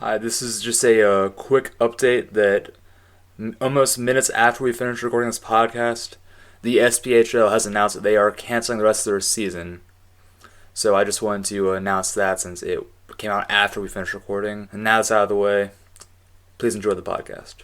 Hi, this is just a quick update that almost minutes after we finish recording this podcast, the SPHL has announced that they are canceling the rest of their season. So I just wanted to announce that since it came out after we finished recording. And now it's out of the way. Please enjoy the podcast.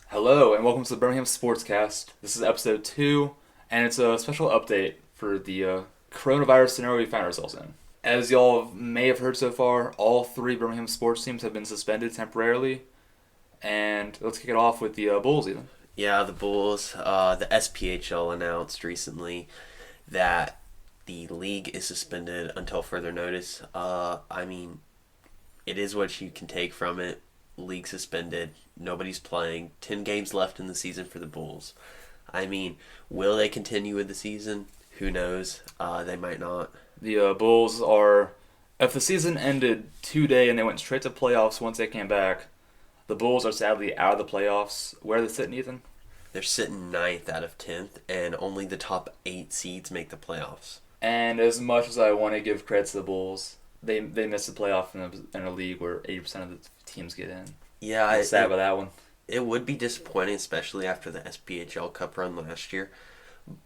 Hello, and welcome to the Birmingham Sportscast. This is episode 2, and it's a special update for the coronavirus scenario we found ourselves in. As y'all may have heard so far, all 3 Birmingham sports teams have been suspended temporarily, and let's kick it off with the Bulls, Ethan. Yeah, the Bulls. The SPHL announced recently that the league is suspended until further notice. It is what you can take from it. League suspended. Nobody's playing. 10 games left in the season for the Bulls. Will they continue with the season? Who knows? They might not. The Bulls are, if the season ended today and they went straight to playoffs once they came back, the Bulls are sadly out of the playoffs. Where are they sitting, Ethan? They're sitting 9th out of 10th, and only the top 8 seeds make the playoffs. And as much as I want to give credit to the Bulls, they missed the playoff in a league where 80% of the teams get in. Yeah, I'm sad about that one. It would be disappointing, especially after the SPHL Cup run last year.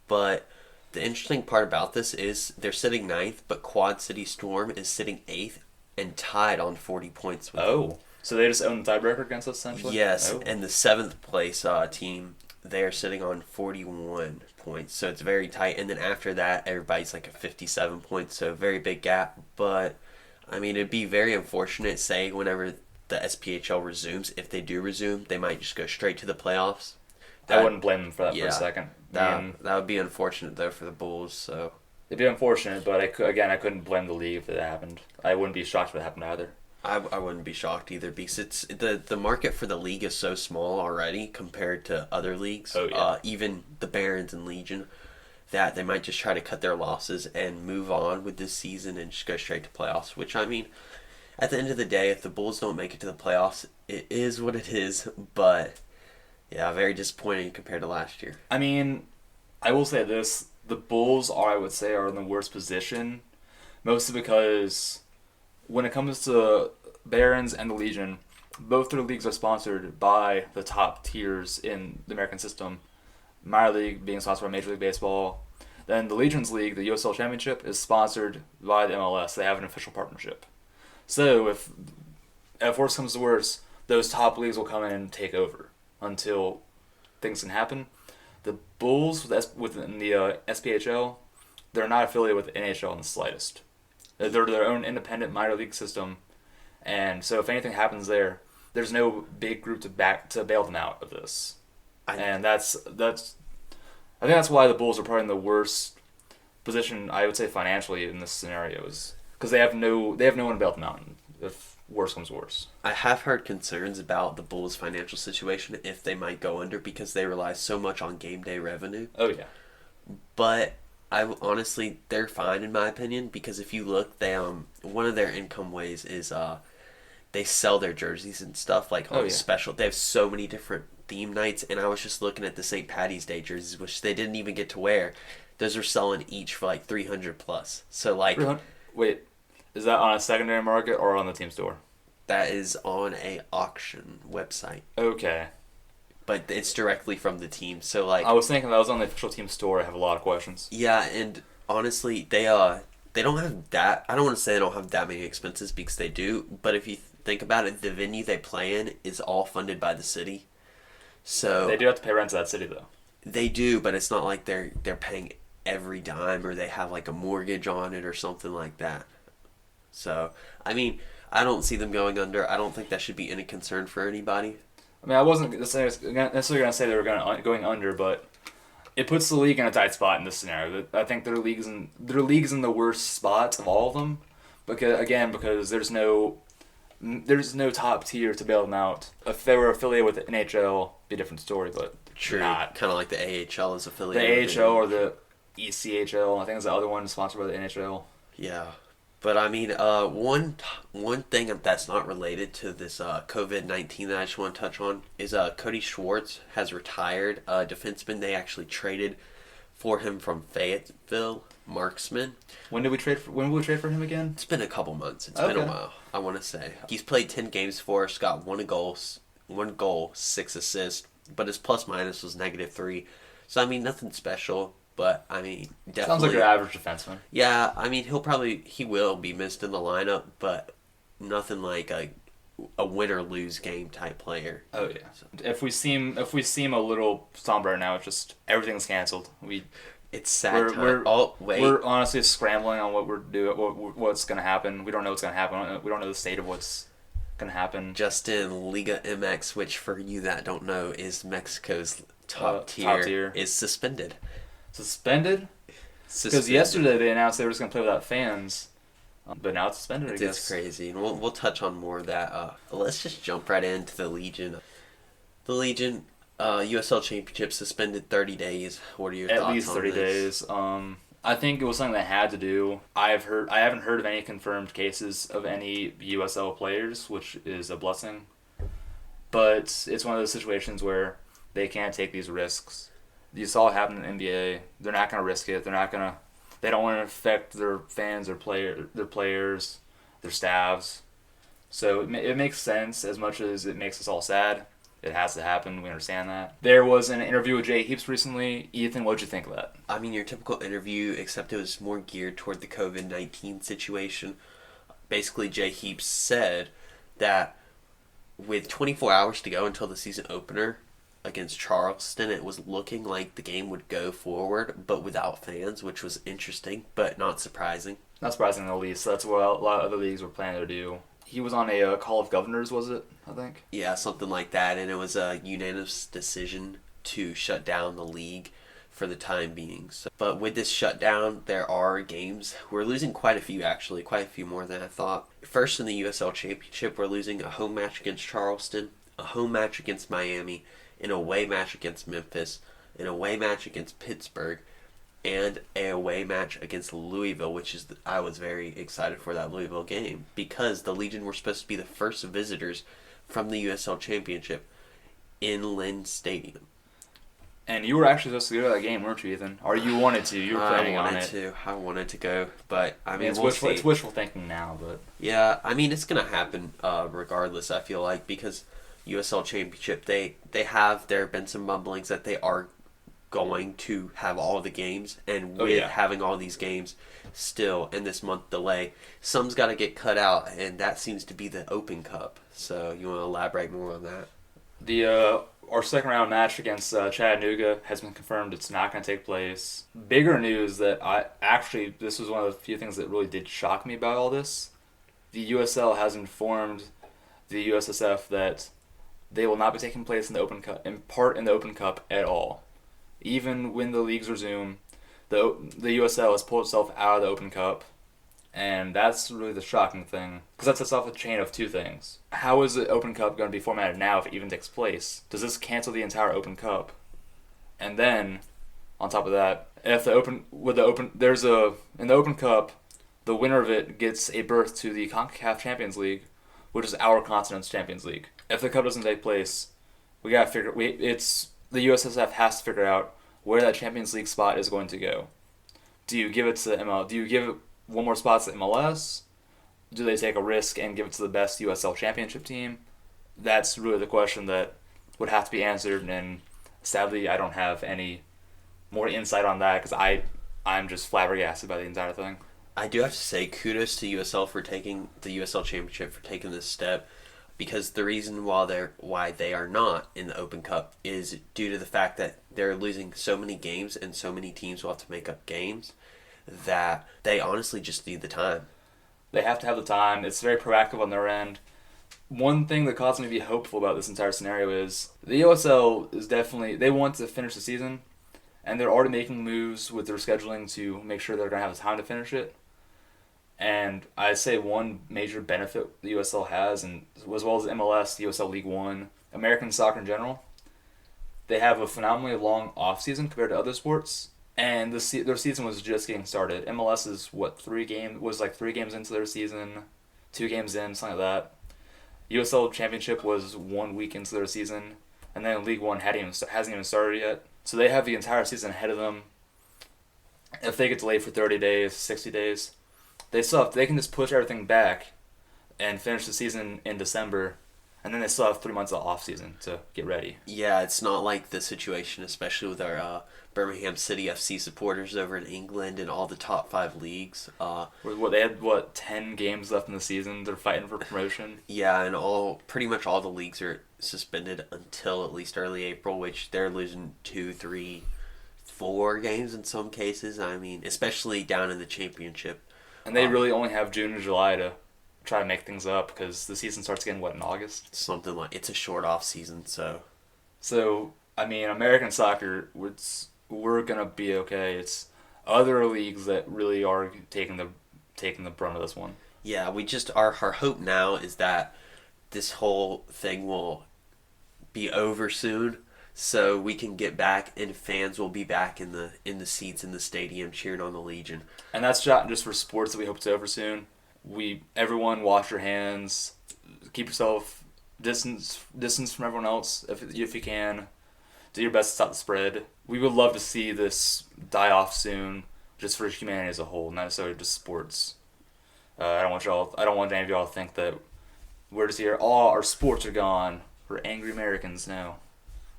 But the interesting part about this is they're sitting 9th, but Quad City Storm is sitting 8th and tied on 40 points with them. So they just own the tiebreaker against us, essentially? Yes, and the 7th place team, they are sitting on 41 points, so it's very tight. And then after that, everybody's like at 57 points, so very big gap. But, it'd be very unfortunate, say, whenever the SPHL resumes, if they do resume, they might just go straight to the playoffs. I wouldn't blame them for that for a second. That would be unfortunate, though, for the Bulls. So it'd be unfortunate, but I couldn't blame the league if it happened. I wouldn't be shocked if it happened either. I wouldn't be shocked either, because it's the market for the league is so small already compared to other leagues. Oh, yeah. Even the Barons and Legion, that they might just try to cut their losses and move on with this season and just go straight to playoffs, which, at the end of the day, if the Bulls don't make it to the playoffs, it is what it is. But, yeah, very disappointing compared to last year. I will say this. The Bulls, I would say, are in the worst position. Mostly because when it comes to Barons and the Legion, both their leagues are sponsored by the top tiers in the American system. Minor League being sponsored by Major League Baseball. Then the Legion's League, the USL Championship, is sponsored by the MLS. They have an official partnership. So if worse comes to worse, those top leagues will come in and take over until things can happen. The Bulls within the SPHL, they're not affiliated with the NHL in the slightest. They're their own independent minor league system, and so if anything happens there, there's no big group to bail them out of this. I think that's why the Bulls are probably in the worst position, I would say, financially in this scenario, is because they have no one to bail them out if worse comes worse. I have heard concerns about the Bulls' financial situation if they might go under, because they rely so much on game day revenue. Oh, yeah. But honestly, they're fine in my opinion, because if you look, they one of their income ways is they sell their jerseys and stuff on special. They have so many different theme nights, and I was just looking at the St. Patty's Day jerseys, which they didn't even get to wear. Those are selling each for like $300 plus. So wait, is that on a secondary market or on the team store? That is on a auction website. Okay. But it's directly from the team. So I was thinking that was on the official team store. I have a lot of questions. Yeah, and honestly, they don't have that. I don't want to say they don't have that many expenses, because they do. But if you think about it, the venue they play in is all funded by the city. So they do have to pay rent to that city, though. They do, but it's not like they're paying every dime, or they have like a mortgage on it or something like that. So I don't see them going under. I don't think that should be any concern for anybody. I wasn't necessarily going to say they were going under, but it puts the league in a tight spot in this scenario. I think their league's in the worst spot of all of them, because there's no top tier to bail them out. If they were affiliated with the NHL, it'd be a different story, but true. Not. Kind of like the AHL is affiliated. The AHL or the ECHL, I think is the other one sponsored by the NHL. Yeah. But I mean, one thing that's not related to this COVID-19 that I just want to touch on is Cody Schwartz has retired. Defenseman they actually traded for him from Fayetteville, marksman. When will we trade for him again? It's been a couple months. It's been a while, I want to say. He's played 10 games for us, got one goal, 6 assists, but his plus minus was -3. So I mean, nothing special. But, I mean, definitely... Sounds like your average defenseman. Yeah, I mean, he will be missed in the lineup, but nothing like a win or lose game type player. Oh, yeah. So, if we seem a little somber now, it's just everything's canceled. It's sad time. We're honestly scrambling on what we're doing, what's going to happen. We don't know what's going to happen. We don't know the state of what's going to happen. Justin, Liga MX, which for you that don't know is Mexico's top tier, is suspended. Suspended? Because yesterday they announced they were just going to play without fans, but now it's suspended, I guess. It's crazy, and we'll touch on more of that. Let's just jump right into the Legion. The Legion USL Championship suspended 30 days. What are your thoughts on this? At least 30 days. I think it was something they had to do. I haven't heard of any confirmed cases of any USL players, which is a blessing. But it's one of those situations where they can't take these risks. You saw it happen in the NBA. They're not going to risk it. They don't want to affect their fans, their players, their staffs. So it makes sense as much as it makes us all sad. It has to happen. We understand that. There was an interview with Jay Heaps recently. Ethan, what'd you think of that? I mean, your typical interview, except it was more geared toward the COVID-19 situation. Basically, Jay Heaps said that with 24 hours to go until the season opener against Charleston, it was looking like the game would go forward, but without fans, which was interesting, but not surprising. Not surprising in the least. That's what a lot of other leagues were planning to do. He was on a call of governors, was it, I think? Yeah, something like that, and it was a unanimous decision to shut down the league for the time being. So, but with this shutdown, there are games. We're losing quite a few, actually, quite a few more than I thought. First, in the USL Championship, we're losing a home match against Charleston, a home match against Miami, an away match against Memphis, an away match against Pittsburgh, and an away match against Louisville, I was very excited for that Louisville game because the Legion were supposed to be the first visitors from the USL Championship in Lynn Stadium. And you were actually supposed to go to that game, weren't you, Ethan? Or you wanted to? You were planning on it. I wanted to go, but I mean, it's wishful thinking now, but yeah, I mean, it's gonna happen regardless. I feel like because USL Championship, there have been some mumblings that they are going to have all the games, and with having all these games still in this month delay, some's got to get cut out, and that seems to be the Open Cup. So you want to elaborate more on that? Our second round match against Chattanooga has been confirmed. It's not going to take place. Bigger news that this was one of the few things that really did shock me about all this. The USL has informed the USSF that they will not be taking place in the Open Cup, in the Open Cup at all. Even when the leagues resume, the USL has pulled itself out of the Open Cup, and that's really the shocking thing, because that sets off a chain of two things. How is the Open Cup going to be formatted now if it even takes place? Does this cancel the entire Open Cup? And then, on top of that, in the Open Cup, the winner of it gets a berth to the CONCACAF Champions League, which is our continent's Champions League. If the cup doesn't take place, the USSF has to figure out where that Champions League spot is going to go. Do you give it to ML? Do you give it one more spot to MLS? Do they take a risk and give it to the best USL Championship team? That's really the question that would have to be answered, and sadly, I don't have any more insight on that because I'm just flabbergasted by the entire thing. I do have to say kudos to USL for taking the USL Championship for taking this step, because the reason why they are not in the Open Cup is due to the fact that they're losing so many games and so many teams will have to make up games that they honestly just need the time. They have to have the time. It's very proactive on their end. One thing that caused me to be hopeful about this entire scenario is the USL is they want to finish the season, and they're already making moves with their scheduling to make sure they're going to have the time to finish it. And I'd say one major benefit the USL has, and as well as MLS, the USL League One, American soccer in general, they have a phenomenally long off season compared to other sports, and their season was just getting started. MLS is three games into their season, 2 games in, something like that. USL Championship was 1 week into their season, and then League One hasn't even started yet. So they have the entire season ahead of them. If they get delayed for 30 days, 60 days, they can just push everything back and finish the season in December, and then they still have 3 months of off season to get ready. Yeah, it's not like the situation, especially with our Birmingham City FC supporters over in England and all the top 5 leagues. They had 10 games left in the season. They're fighting for promotion. Yeah, and pretty much all the leagues are suspended until at least early April, which they're losing 2, 3, 4 games in some cases. I mean, especially down in the championship. And they really only have June and July to try to make things up because the season starts again, in August? Something like it's a short off season, so. So, I mean, American soccer, we're going to be okay. It's other leagues that really are taking the brunt of this one. Yeah, our hope now is that this whole thing will be over soon, so we can get back and fans will be back in the seats in the stadium cheering on the Legion. And that's not just for sports that we hope it's over soon. Everyone wash your hands, keep yourself distance from everyone else if you can. Do your best to stop the spread. We would love to see this die off soon, just for humanity as a whole, not necessarily just sports. I don't want any of y'all to think that we're just here. All our sports are gone. We're angry Americans now.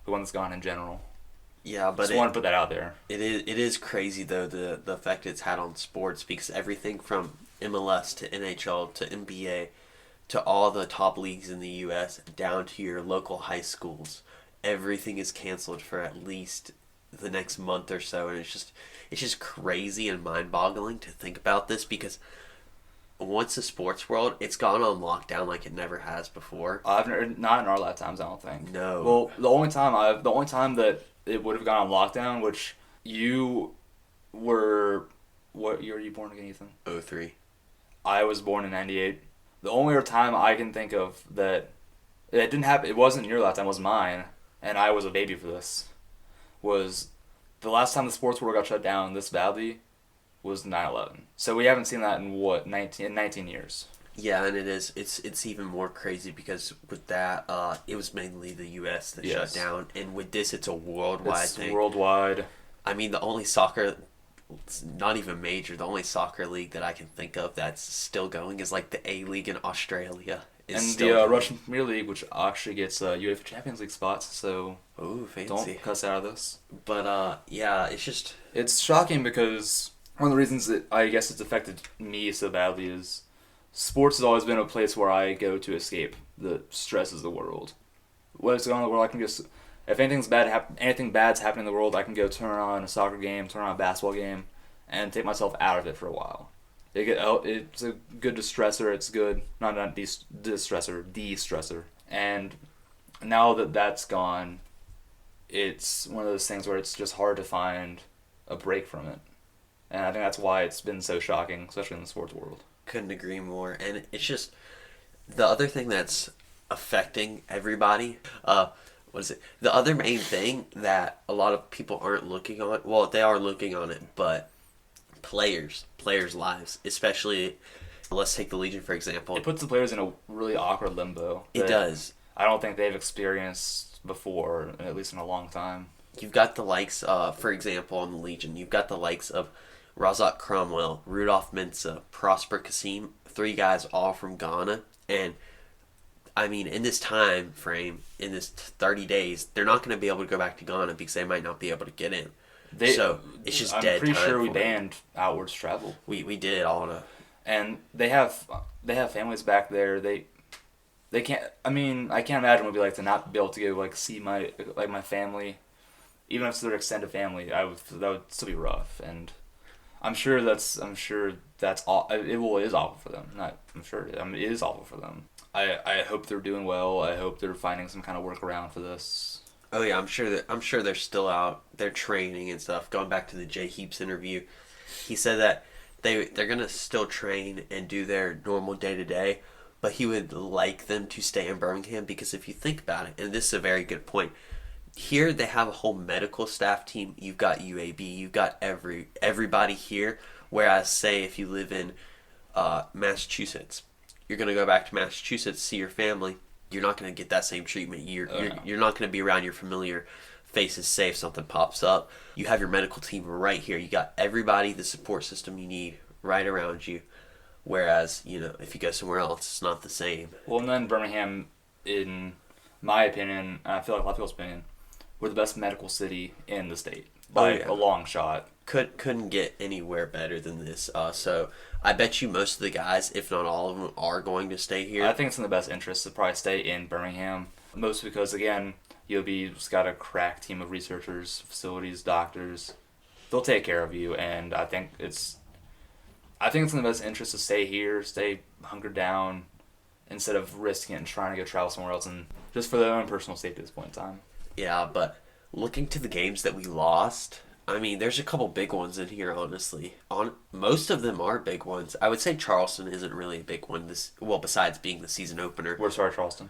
The one that's gone in general. Yeah, but just want to put that out there. It is crazy though the effect it's had on sports, because everything from MLS to NHL to NBA to all the top leagues in the U.S. down to your local high schools, everything is canceled for at least the next month or so, and it's just crazy and mind-boggling to think about this, because once the sports world, it's gone on lockdown like it never has before. Not in our lifetimes, I don't think. No. Well, the only time that it would have gone on lockdown, which you were, what year are you born again, Ethan? 03. I was born in 98. The only other time I can think of that it didn't happen, it wasn't your lifetime, it was mine, and I was a baby for this, was the last time the sports world got shut down this badly was 9/11. So we haven't seen that in 19 years. Yeah, and it's even more crazy because with that, it was mainly the U.S. that shut down, and with this, it's a worldwide thing. It's worldwide. I mean, the only soccer, it's not even major, the only soccer league that I can think of that's still going is like the A-League in Australia. And the Russian Premier League, which actually gets UEFA Champions League spots, so ooh, fancy. Don't cuss out of this. But yeah, it's shocking because one of the reasons that I guess it's affected me so badly is sports has always been a place where I go to escape the stresses of the world. What's going on in the world, I can just, if anything bad's happening in the world, I can go turn on a soccer game, turn on a basketball game, and take myself out of it for a while. It's a good distressor. It's good, not de-stressor. And now that that's gone, it's one of those things where it's just hard to find a break from it. And I think that's why it's been so shocking, especially in the sports world. Couldn't agree more. And it's just the other thing that's affecting everybody. What is it? The other main thing that a lot of people aren't looking on. Well, they are looking on it, but players' lives, especially. Let's take the Legion for example. It puts the players in a really awkward limbo. It does. I don't think they've experienced before, at least in a long time. You've got the likes, for example, on the Legion. You've got the likes of Razak Cromwell, Rudolph Mensah, Prosper Kasim, 3 guys all from Ghana. And, I mean, in this time frame, in this 30 days, they're not going to be able to go back to Ghana because they might not be able to get in. So, it's just dead time. I'm pretty sure we banned outwards travel. We did all the... And they have families back there. They can't... I mean, I can't imagine what it would be like to not be able to go, see my family. Even if it's their extended family, that would still be rough. And I'm sure that's all. It is awful for them. It is awful for them. I hope they're doing well. I hope they're finding some kind of workaround for this. Oh yeah, I'm sure they're still out. They're training and stuff. Going back to the Jay Heaps interview, he said that they're gonna still train and do their normal day-to-day, but he would like them to stay in Birmingham because if you think about it, and this is a very good point, Here they have a whole medical staff team. You've got UAB. You've got everybody here. Whereas, say, if you live in Massachusetts, you're gonna go back to Massachusetts, see your family. You're not gonna get that same treatment. You're not gonna be around your familiar faces. Say if something pops up, you have your medical team right here. You got everybody, the support system you need right around you. Whereas, if you go somewhere else, it's not the same. Well, and then Birmingham, in my opinion, and I feel like a lot of people's opinion, we're the best medical city in the state by a long shot. Couldn't get anywhere better than this. So I bet you most of the guys, if not all of them, are going to stay here. I think it's in the best interest to probably stay in Birmingham. Mostly because, again, UOB's got a crack team of researchers, facilities, doctors. They'll take care of you, and I think it's in the best interest to stay here, stay hunkered down, instead of risking it and trying to go travel somewhere else, and just for their own personal safety at this point in time. Yeah, but looking to the games that we lost, I mean, there's a couple big ones in here, honestly. Most of them are big ones. I would say Charleston isn't really a big one, besides being the season opener. We're sorry, Charleston.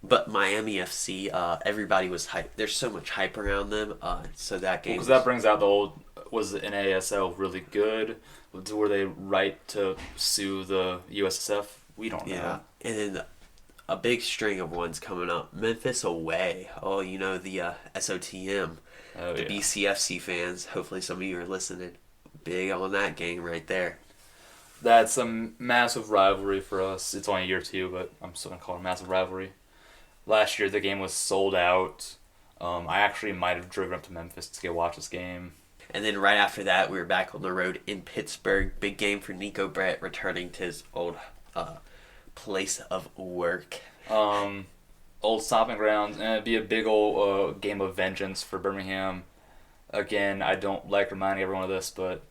But Miami FC, everybody was hyped. There's so much hype around them, so that game... Because that brings out the old, was the NASL really good? Were they right to sue the USSF? We don't know. Yeah, and then a big string of ones coming up. Memphis away. Oh, the SOTM. Oh, the BCFC fans. Hopefully some of you are listening. Big on that game right there. That's a massive rivalry for us. It's only year 2, but I'm still going to call it a massive rivalry. Last year, the game was sold out. I actually might have driven up to Memphis to go watch this game. And then right after that, we were back on the road in Pittsburgh. Big game for Nico Brett, returning to his old place of work. Old stomping grounds, and it'd be a big old game of vengeance for Birmingham. Again, I don't like reminding everyone of this, but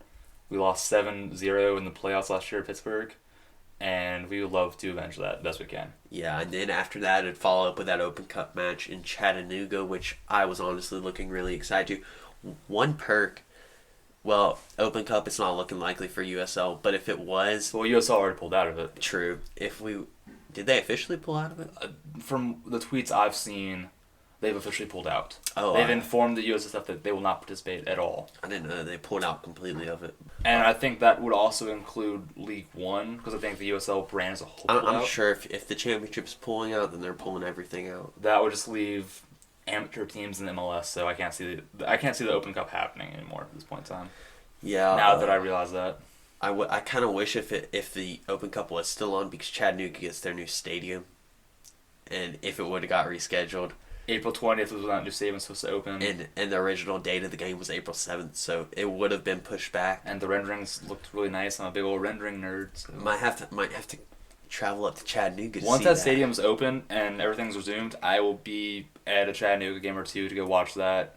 we lost 7-0 in the playoffs last year at Pittsburgh, and we would love to avenge that best we can. Yeah, and then after that, it'd follow up with that Open Cup match in Chattanooga, which I was honestly looking really excited to. One perk, well, Open Cup, it's not looking likely for USL, but if it was... Well, USL already pulled out of it. True. Did they officially pull out of it? From the tweets I've seen, they've officially pulled out. Oh, they've informed the USSF that they will not participate at all. I didn't know they pulled out completely of it. And I think that would also include League One, because I think the USL brand as a whole pulled out. I'm sure if the championship's pulling out, then they're pulling everything out. That would just leave amateur teams in the MLS, so I can't see the Open Cup happening anymore at this point in time. Yeah. Now that I realize that. I kind of wish if the Open Cup was still on, because Chattanooga gets their new stadium, and if it would have got rescheduled. April 20th was when that new stadium was supposed to open. And the original date of the game was April 7th, so it would have been pushed back. And the renderings looked really nice. I'm a big old rendering nerd. So. Might have to travel up to Chattanooga to Once see that stadium's open and everything's resumed, I will be at a Chattanooga game or two to go watch that.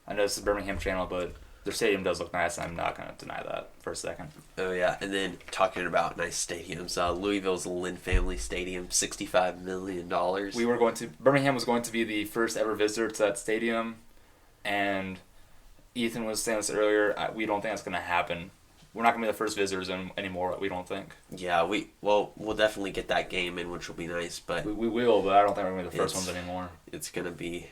I know it's the Birmingham channel, but their stadium does look nice, and I'm not going to deny that for a second. Oh, yeah. And then talking about nice stadiums, Louisville's Lynn Family Stadium, $65 million. Birmingham was going to be the first ever visitor to that stadium, and Ethan was saying this earlier, we don't think that's going to happen. We're not going to be the first visitors anymore, we don't think. Yeah, we'll definitely get that game in, which will be nice, but... We will, but I don't think we're going to be the first ones anymore. It's going to be,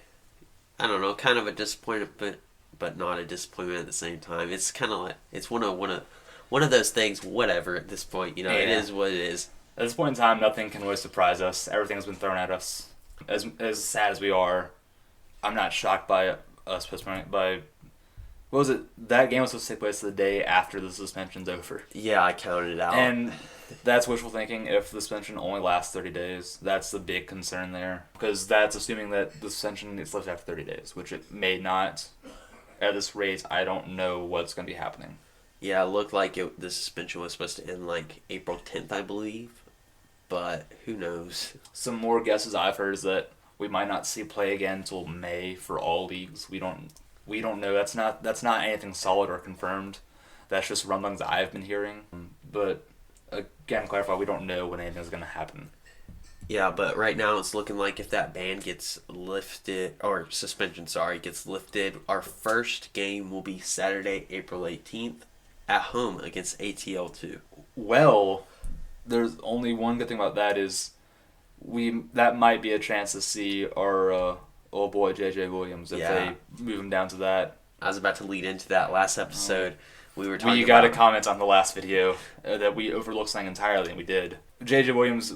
I don't know, kind of a disappointment, but not a disappointment at the same time. It's kind of like, it's one of those things, whatever, at this point, It is what it is. At this point in time, nothing can really surprise us. Everything's been thrown at us. As sad as we are, I'm not shocked by us postponing, what was it? That game was supposed to take place the day after the suspension's over. Yeah, I counted it out. And that's wishful thinking if the suspension only lasts 30 days. That's the big concern there. Because that's assuming that the suspension is lifted after 30 days, which it may not. At this rate, I don't know what's going to be happening. Yeah, it looked like the suspension was supposed to end like April 10th, I believe. But who knows? Some more guesses I've heard is that we might not see play again until May for all leagues. We don't know. That's not anything solid or confirmed. That's just rumblings I've been hearing. But again, clarify, we don't know when anything's going to happen. Yeah, but right now it's looking like if that ban gets lifted, or suspension, gets lifted, our first game will be Saturday, April 18th, at home against ATL2. Well, there's only one good thing about that is that might be a chance to see our old boy J.J. Williams if they move him down to that. I was about to lead into that last episode. We were talking We got to comment on the last video that we overlooked something entirely, and we did. J.J. Williams,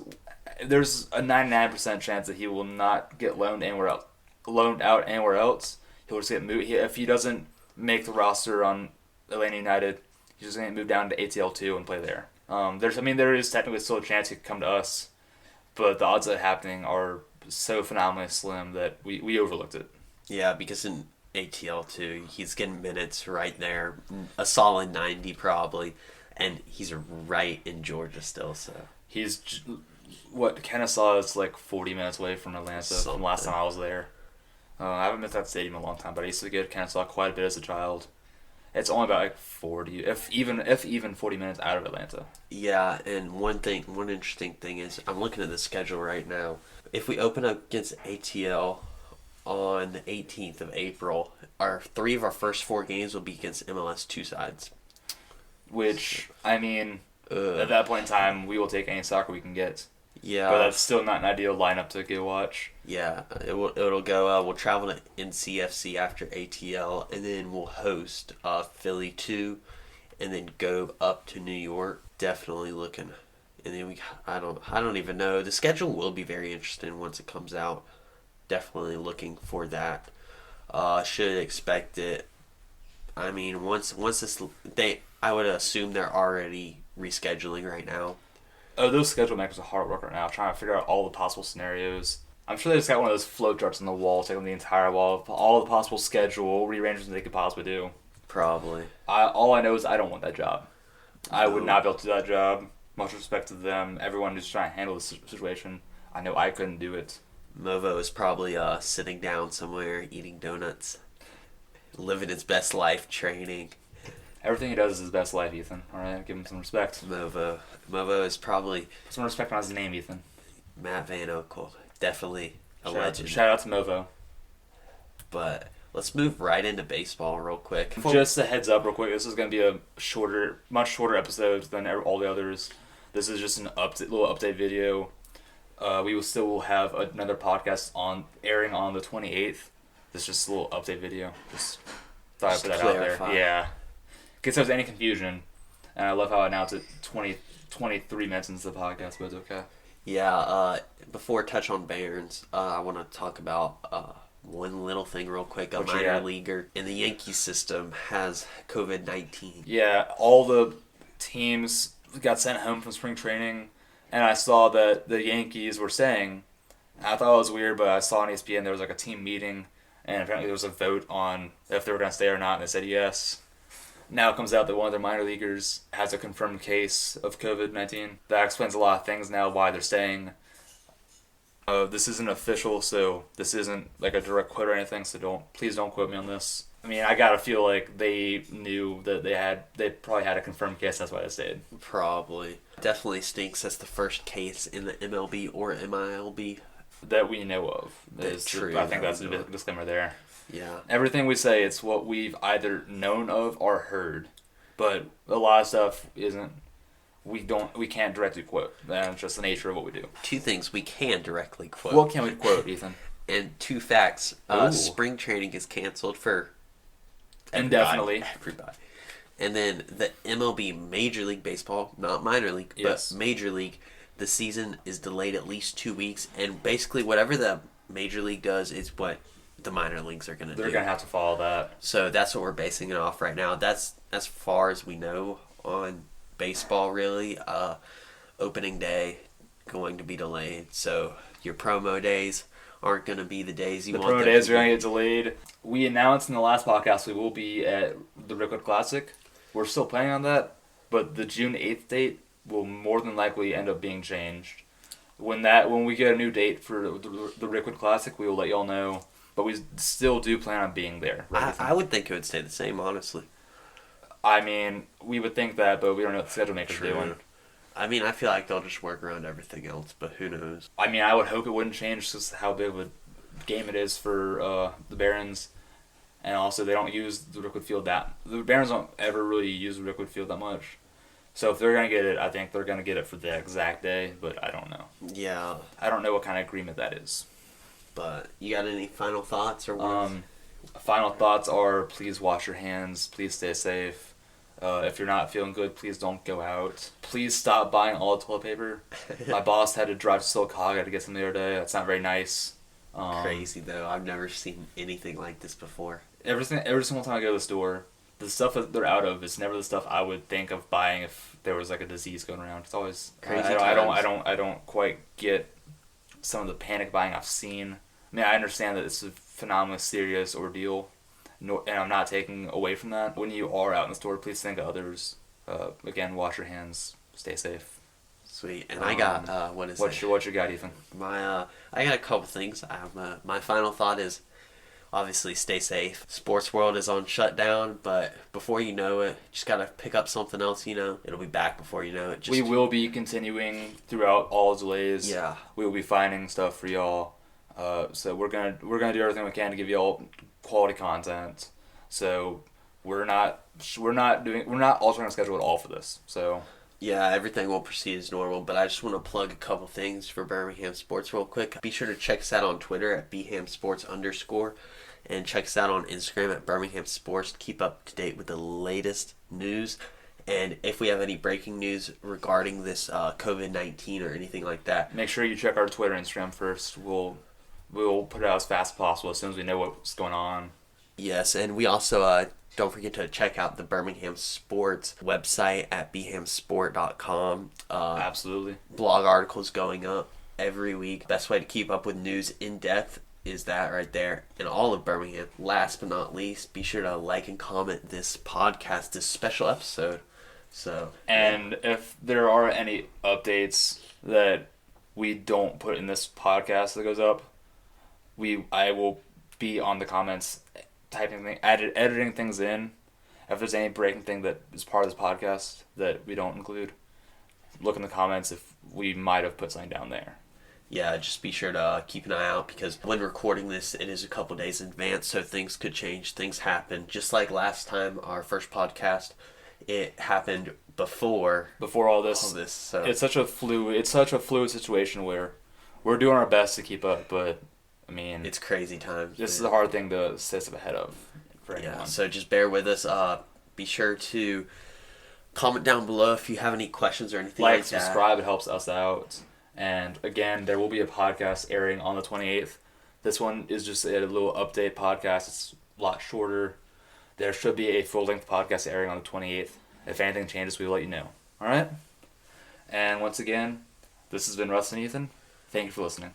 there's a 99% chance that he will not get loaned out anywhere else. He'll just get moved. If he doesn't make the roster on Atlanta United, he's just going to move down to ATL2 and play there. There is technically still a chance he could come to us, but the odds of it happening are so phenomenally slim that we overlooked it. Yeah, because in ATL2, he's getting minutes right there, a solid 90 probably, and he's right in Georgia still. So he's Kennesaw is like 40 minutes away from Atlanta from last time I was there. I haven't been to that stadium in a long time, but I used to get to Kennesaw quite a bit as a child. It's only about like 40, if even 40 minutes out of Atlanta. Yeah, and one interesting thing is I'm looking at the schedule right now. If we open up against ATL on the 18th of April, three of our first 4 games will be against MLS 2 sides. Which, at that point in time, we will take any soccer we can get. Yeah. But that's still not an ideal lineup to go watch. Yeah, it'll go, we'll travel to NCFC after ATL, and then we'll host Philly 2, and then go up to New York. Definitely looking. And then I don't even know. The schedule will be very interesting once it comes out. Definitely looking for that. Should expect it. Once this I would assume they're already rescheduling right now. Oh, those schedule makers are hard work right now, trying to figure out all the possible scenarios. I'm sure they just got one of those flow charts on the wall, taking the entire wall of all the possible schedule rearrangements they could possibly do. Probably. All I know is I don't want that job. I would not be able to do that job. Much respect to them. Everyone who's trying to handle this situation. I know I couldn't do it. Movo is probably sitting down somewhere, eating donuts, living his best life, training. Everything he does is his best life, Ethan. All right, give him some respect. Movo is probably... Put some respect on his name, Ethan. Matt Van Oekel. Definitely a legend. Shout out to Movo. But let's move right into baseball real quick. Just a heads up real quick. This is going to be a much shorter episode than all the others. This is just an little update video. We will still have another podcast airing on the 28th. This is just a little update video. Just thought I'd put that out there. Yeah. In case there was any confusion. And I love how I announced it 23 minutes into the podcast, but it's okay. Yeah, before I touch on Barons, I want to talk about one little thing real quick. A minor leaguer in the Yankees system has COVID-19. Yeah, all the teams got sent home from spring training, and I saw that the Yankees were saying, I thought it was weird, but I saw on ESPN there was like a team meeting, and apparently there was a vote on if they were going to stay or not, and they said yes. Now it comes out that one of their minor leaguers has a confirmed case of COVID-19. That explains a lot of things now why they're staying. This isn't official, so this isn't like a direct quote or anything, so please don't quote me on this. I gotta feel like they knew that they probably had a confirmed case, that's why they stayed. Probably. Definitely stinks. That's the first case in the MLB or MILB that we know of. That's true. I think that's a disclaimer there. Yeah. Everything we say, it's what we've either known of or heard, but a lot of stuff isn't. We can't directly quote. That's just the nature of what we do. 2 things we can directly quote. What can we quote, Ethan? And 2 facts. Spring training is canceled for indefinitely. Everybody. And then the MLB, Major League Baseball, not minor league, but Major League, the season is delayed at least 2 weeks, and basically whatever the Major League does is what the minor leagues are going to do. They're going to have to follow that. So that's what we're basing it off right now. That's as far as we know on baseball, really. Opening day going to be delayed. So your promo days aren't going to be the days you want them to be. The promo days are going to get delayed. We announced in the last podcast we will be at the Rickwood Classic. We're still planning on that, but the June 8th date will more than likely end up being changed. When we get a new date for the Rickwood Classic, we will let y'all know. But we still do plan on being there. I would think it would stay the same, honestly. We would think that, but we don't know what the schedule makers are doing. I feel like they'll just work around everything else, but who knows? I would hope it wouldn't change just how big of a game it is for the Barons. And also, they don't use the Rickwood Field the Barons don't ever really use the Rickwood Field that much. So if they're going to get it, I think they're going to get it for the exact day, but I don't know. Yeah. I don't know what kind of agreement that is. But you got any final thoughts or words? Final thoughts are please wash your hands. Please stay safe. If you're not feeling good, please don't go out. Please stop buying all the toilet paper. My boss had to drive to Silcog to get some the other day. That's not very nice. Crazy though. I've never seen anything like this before. Every single time I go to the store, the stuff that they're out of is never the stuff I would think of buying if there was like a disease going around. It's always crazy. I don't quite get some of the panic buying I've seen. I mean, I understand that it's a phenomenally serious ordeal, and I'm not taking away from that. When you are out in the store, please think of others. Again, wash your hands, stay safe. Sweet. And I got what you got, Ethan? I got a couple things. My final thought is obviously stay safe. Sports world is on shutdown, but before you know it, just gotta pick up something else. It'll be back before you know it. We will be continuing throughout all delays. Yeah, we will be finding stuff for y'all. So we're gonna do everything we can to give y'all quality content. So we're not altering our schedule at all for this. So yeah, everything will proceed as normal. But I just want to plug a couple things for Birmingham Sports real quick. Be sure to check us out on Twitter at BhamSports_, and check us out on Instagram at Birmingham Sports to keep up to date with the latest news. And if we have any breaking news regarding this COVID-19 or anything like that, make sure you check our Twitter and Instagram first. We'll put it out as fast as possible as soon as we know what's going on. Yes, and we also don't forget to check out the Birmingham Sports website at bhamsport.com. Absolutely. Blog articles going up every week. Best way to keep up with news in depth is that right there in all of Birmingham. Last but not least, be sure to like and comment this podcast, this special episode. And if there are any updates that we don't put in this podcast that goes up, I will be on the comments editing things in. If there's any breaking thing that is part of this podcast that we don't include, look in the comments if we might have put something down there. Yeah, just be sure to keep an eye out because when recording this, it is a couple days in advance, so things could change, things happen. Just like last time, our first podcast, it happened before all this. So. It's such a fluid situation where we're doing our best to keep up, but I mean, it's crazy times. This is a hard thing to stay ahead of for anyone. Yeah, so just bear with us. Be sure to comment down below if you have any questions or anything like that. Subscribe, it helps us out. And again, there will be a podcast airing on the 28th. This one is just a little update podcast. It's a lot shorter. There should be a full-length podcast airing on the 28th. If anything changes, we will let you know. All right? And once again, this has been Russ and Ethan. Thank you for listening.